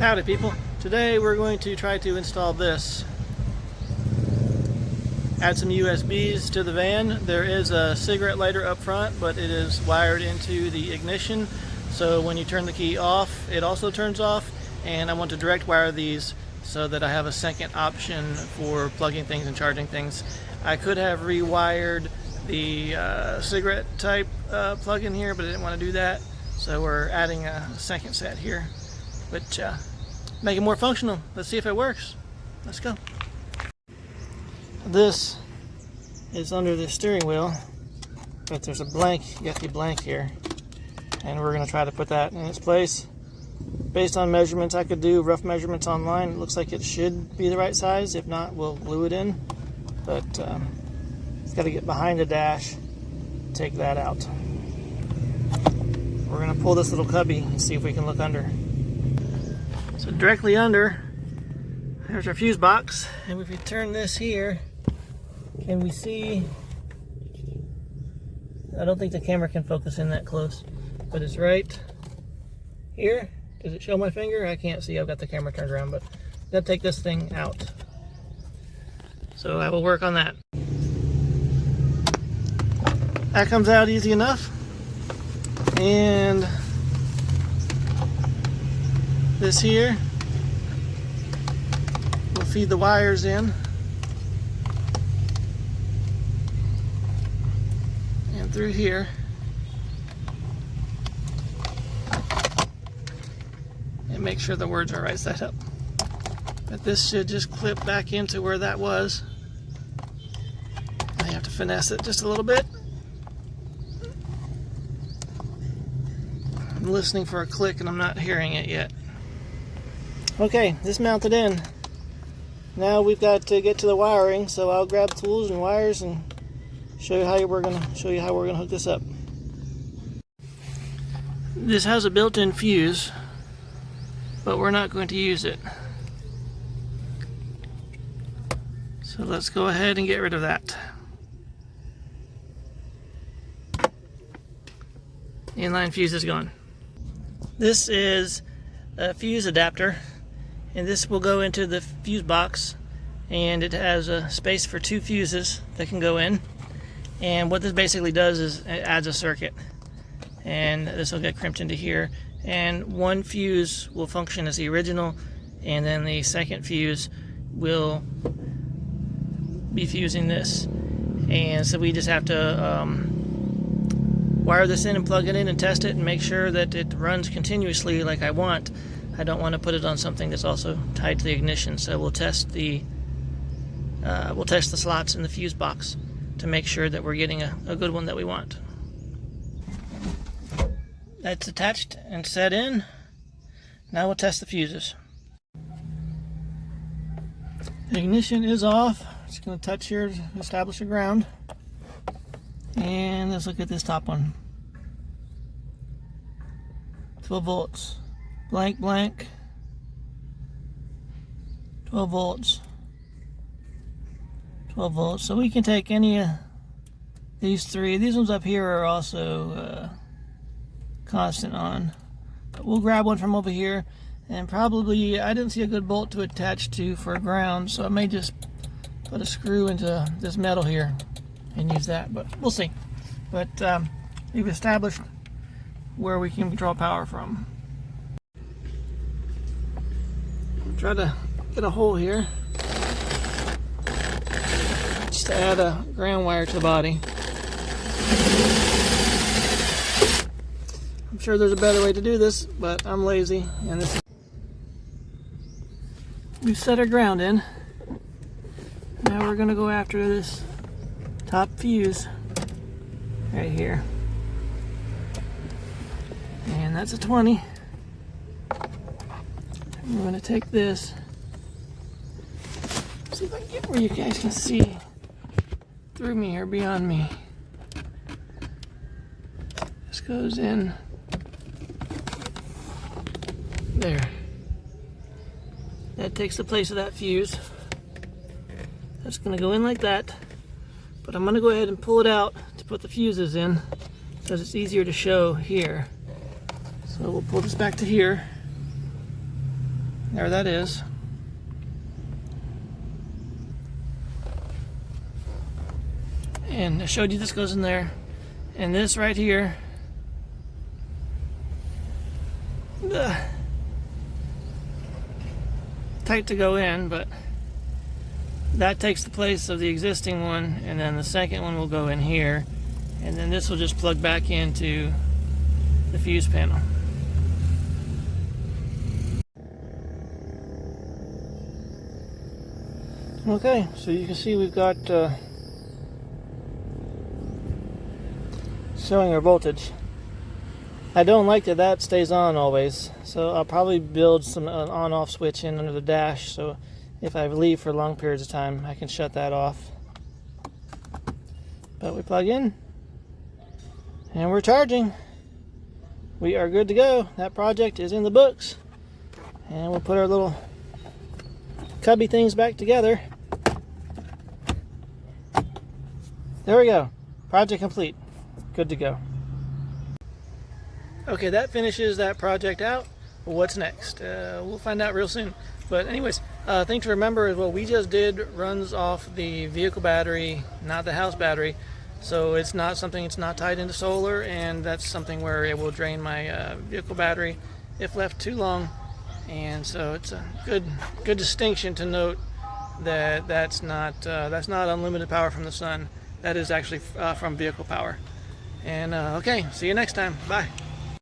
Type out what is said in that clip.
Howdy people. Today we're going to try to install this. Add some USBs to the van. There is a cigarette lighter up front, but it is wired into the ignition. So when you turn the key off, it also turns off. And I want to direct wire these so that I have a second option for plugging things and charging things. I could have rewired the cigarette type plug in here, but I didn't want to do that. So we're adding a second set here, which make it more functional. Let's see if it works. Let's go. This is under the steering wheel, but there's a blank, yucky blank here, and we're going to try to put that in its place. Based on measurements I could do, rough measurements online, it looks like it should be the right size. If not, we'll glue it in, but it's got to get behind the dash, take that out. We're going to pull this little cubby and see if we can look under. So directly under, there's our fuse box, and if we turn this here, can we see? I don't think the camera can focus in that close, but it's right here. Does it show my finger? I can't see. I've got the camera turned around, but I've got to take this thing out. So I will work on that. That comes out easy enough. And this here will feed the wires in. And through here. And make sure the words are right side up. But this should just clip back into where that was. I have to finesse it just a little bit. I'm listening for a click and I'm not hearing it yet. Okay, this mounted in. Now we've got to get to the wiring, so I'll grab tools and wires and show you how we're gonna hook this up. This has a built-in fuse, but we're not going to use it. So let's go ahead and get rid of that. Inline fuse is gone. This is a fuse adapter, and this will go into the fuse box, and it has a space for 2 fuses that can go in. And what this basically does is it adds a circuit, and this will get crimped into here, and one fuse will function as the original, and then the second fuse will be fusing this. And so we just have to wire this in and plug it in and test it and make sure that it runs continuously like I want. I don't want to put it on something that's also tied to the ignition, so we'll test the slots in the fuse box to make sure that we're getting a good one that we want. That's attached and set in. Now we'll test the fuses. The ignition is off. Just going to touch here to establish a ground. And let's look at this top one. 12 volts. Blank, blank. 12 volts. 12 volts. So we can take any of these 3. These ones up here are also constant on. But we'll grab one from over here. And probably, I didn't see a good bolt to attach to for ground, so I may just put a screw into this metal here and use that, but we'll see. But we've established where we can draw power from. Try to get a hole here just to add a ground wire to the body. I'm sure there's a better way to do this, but I'm lazy, and this is... We've set our ground in. Now we're gonna go after this top fuse right here, and that's a 20. I'm going to take this, see if I can get where you guys can see through me or beyond me. This goes in there. That takes the place of that fuse. That's going to go in like that, but I'm going to go ahead and pull it out to put the fuses in because it's easier to show here. So we'll pull this back to here. There that is. And I showed you this goes in there. And this right here, tight to go in, but that takes the place of the existing one, and then the second one will go in here, and then this will just plug back into the fuse panel. Okay, so you can see we've got showing our voltage. I don't like that stays on always, so I'll probably build some on-off switch in under the dash, so if I leave for long periods of time I can shut that off. But we plug in and we're charging. We are good to go. That project is in the books, and we'll put our little cubby things back together. There we go. Project complete. Good to go. Okay, that finishes that project out. What's next? We'll find out real soon. But anyways, thing to remember is what we just did runs off the vehicle battery, not the house battery. So it's not something, it's not tied into solar, and that's something where it will drain my vehicle battery if left too long. And so it's a good distinction to note that that's not unlimited power from the sun. That is actually from vehicle power. And okay, see you next time. Bye.